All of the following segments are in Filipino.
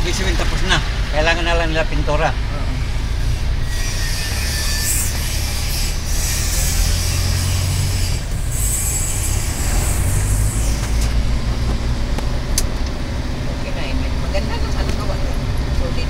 Ibig sabihin tapos na. Kailangan na lang nila pintura. Okay na yun. Maganda naman gawa. Solid.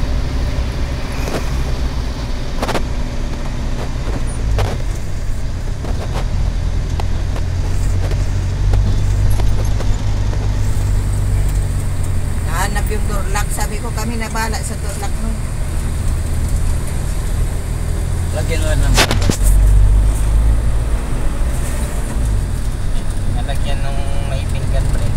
Nahanap yung door lock. Sabi ko kami nabala sa door lock nung. Lagyan mo ng Nalagyan ng may fingerprint.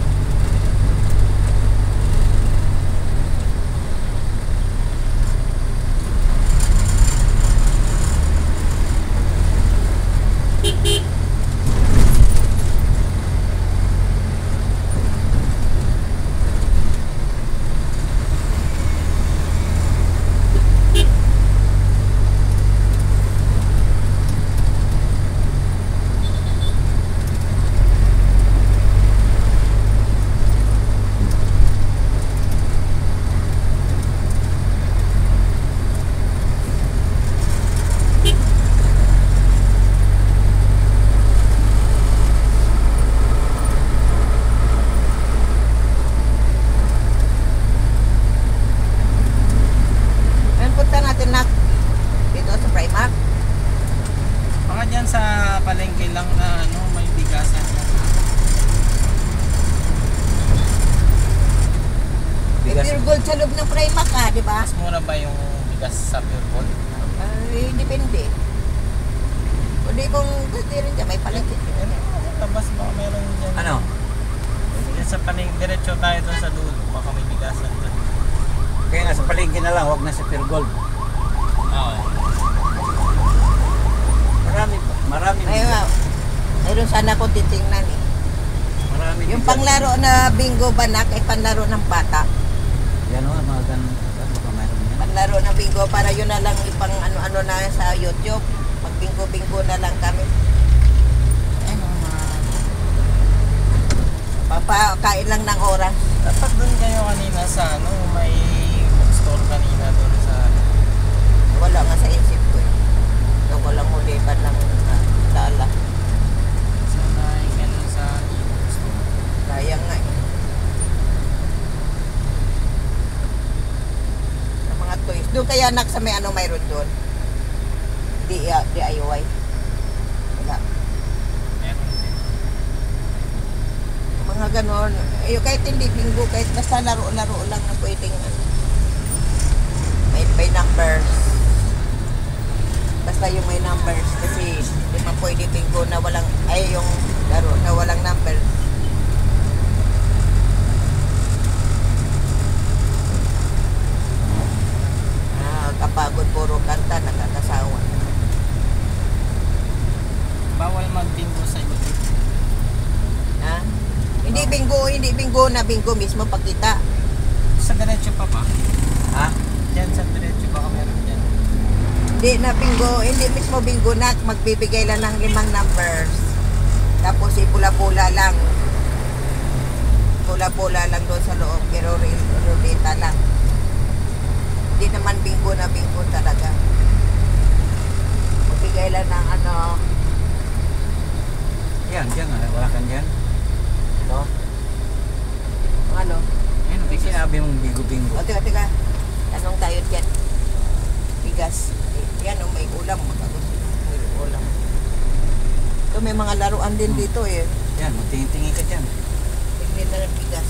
Ngayon punta natin na dito sa Primark. Baka dyan sa palengke lang na ano, may bigasan. bigas. Pure gold sa loob ng Primark di ba? Mas mura ba yung bigas sa Pure Gold? Ay, depende. Kundi kung gusto rin dyan, may palengke. Ano, tabas baka meron dyan. Ano? Dyan sa palengke, diretso tayo doon sa dulo. Baka may bigasan dyan. Kaya nga sa palengke na lang, wag na sa Pure Gold. Oo. Marami Ayun nga. Mayroon sana akong titingnan eh. Marami Yung bigas. panglaro na bingo banak ay panlaro ng bata. Yan o, mga ganun. Baka mayroon yan. Panlaro ng bingo para yun na lang ipang ano-ano na sa YouTube. Mag bingo-bingo na lang kami. Ano papakain lang ng oras. Dapat doon kayo kanina sa ano, may bookstore kanina doon sa... Wala nga sa isip ko eh. So, walang ulitan lang dala. Sana yung ganun sa bookstore. Kaya nga eh. Sa mga toys. Doon kaya anak sa may ano mayroon doon? DIY. Wala. Meron din. Mga ganon. Eh, kahit hindi bingo, kahit basta laro-laro lang na pwedeng ano. May numbers. Basta yung may numbers kasi hindi man pwede bingo na walang, ay yung laro na walang numbers. Kapagod puro kanta, nakakasawa. Bawal mag-bingo sa YouTube. Ha? Hindi bingo na bingo mismo pagkita. Sa diretso pa ba? Ha? Diyan sa diretso baka meron dyan. Hindi na bingo, hindi mismo bingo na magbibigay lang ng 5 numbers. Tapos pula-pula lang. Pula-pula lang doon sa loob, pero ruleta lang. Hindi naman bingo na bingo talaga. Magbigay lang ng ano. Yan, dyan nga. Wala kang dyan. Ito. Ano? Ayun, may sinabi mong bigo-bingo. O, teka. Tanong tayo dyan. Bigas. Yan, may ulam. Magkagusto. May ulam. Ito, may mga laruan din dito eh. Yan, magtingin-tingin ka dyan. Tingnan na ng bigas.